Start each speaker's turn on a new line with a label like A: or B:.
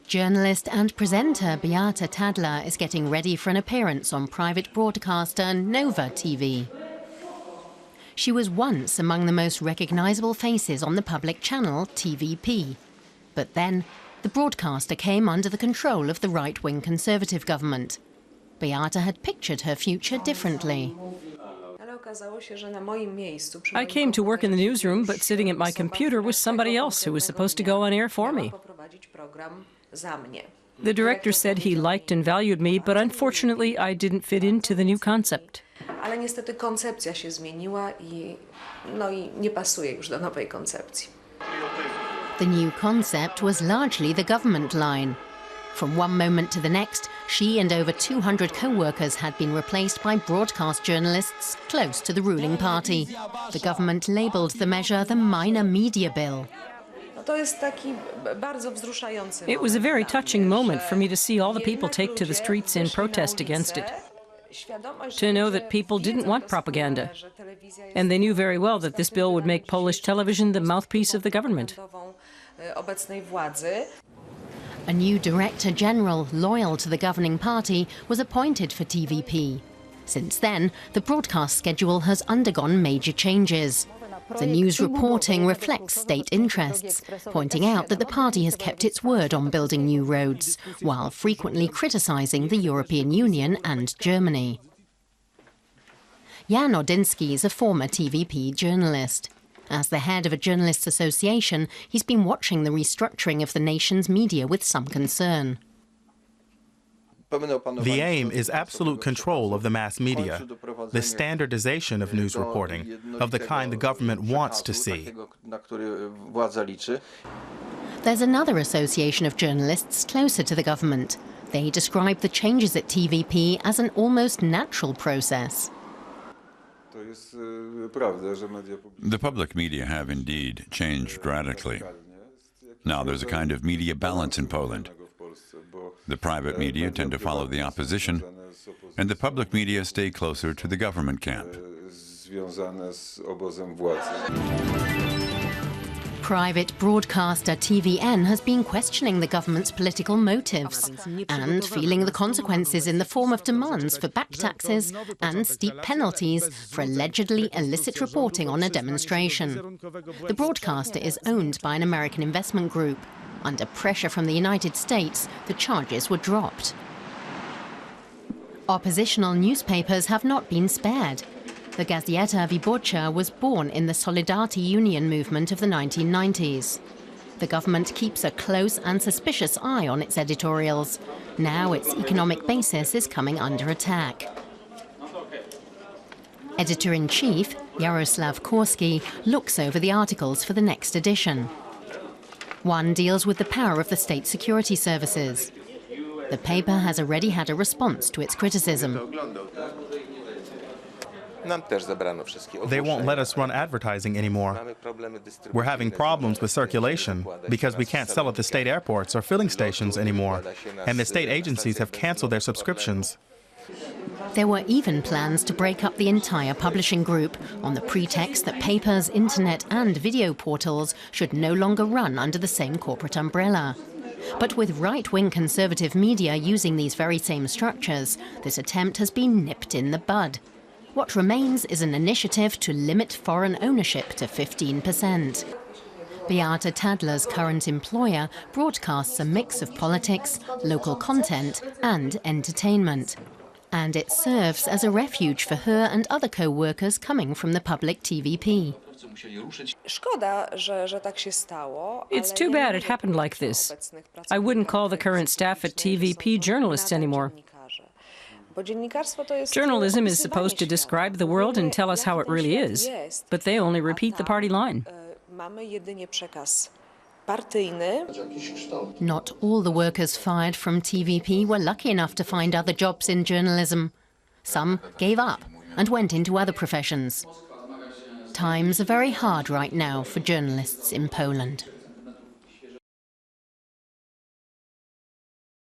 A: Journalist and presenter Beata Tadler is getting ready for an appearance on private broadcaster Nova TV. She was once among the most recognizable faces on the public channel TVP. But then, the broadcaster came under the control of the right-wing Conservative government. Beata had pictured her future differently.
B: I came to work in the newsroom, but sitting at my computer was somebody else who was supposed to go on air for me. The director said he liked and valued me, but unfortunately I didn't fit into the new concept.
A: The new concept was largely the government line. From one moment to the next, she and over 200 co-workers had been replaced by broadcast journalists close to the ruling party. The government labelled the measure the Minor Media Bill.
B: It was a very touching moment for me to see all the people take to the streets in protest against it. To know that people didn't want propaganda. And they knew very well that this bill would make Polish television the mouthpiece of the government.
A: A new Director General, loyal to the governing party, was appointed for TVP. Since then, the broadcast schedule has undergone major changes. The news reporting reflects state interests, pointing out that the party has kept its word on building new roads, while frequently criticising the European Union and Germany. Jan Odynsky is a former TVP journalist. As the head of a journalists' association, he's been watching the restructuring of the nation's media with some concern.
C: The aim is absolute control of the mass media, the standardization of news reporting, of the kind the government wants to see.
A: There's another association of journalists closer to the government. They describe the changes at TVP as an almost natural process.
D: The public media have indeed changed radically. Now there's a kind of media balance in Poland. The private media tend to follow the opposition, and the public media stay closer to the government camp.
A: Private broadcaster TVN has been questioning the government's political motives and feeling the consequences in the form of demands for back taxes and steep penalties for allegedly illicit reporting on a demonstration. The broadcaster is owned by an American investment group. Under pressure from the United States, the charges were dropped. Oppositional newspapers have not been spared. The Gazeta Wyborcza was born in the Solidarity Union movement of the 1990s. The government keeps a close and suspicious eye on its editorials. Now its economic basis is coming under attack. Editor-in-chief, Jaroslaw Kurski, looks over the articles for the next edition. One deals with the power of the state security services. The paper has already had a response to its criticism.
C: They won't let us run advertising anymore. We're having problems with circulation because we can't sell at the state airports or filling stations anymore, and the state agencies have canceled their subscriptions.
A: There were even plans to break up the entire publishing group on the pretext that papers, internet and video portals should no longer run under the same corporate umbrella. But with right-wing conservative media using these very same structures, this attempt has been nipped in the bud. What remains is an initiative to limit foreign ownership to 15%. Beata Tadler's current employer broadcasts a mix of politics, local content and entertainment. And it serves as a refuge for her and other co-workers coming from the public TVP.
B: It's too bad it happened like this. I wouldn't call the current staff at TVP journalists anymore. Journalism is supposed to describe the world and tell us how it really is, but they only repeat the party line.
A: Not all the workers fired from TVP were lucky enough to find other jobs in journalism. Some gave up and went into other professions. Times are very hard right now for journalists in Poland.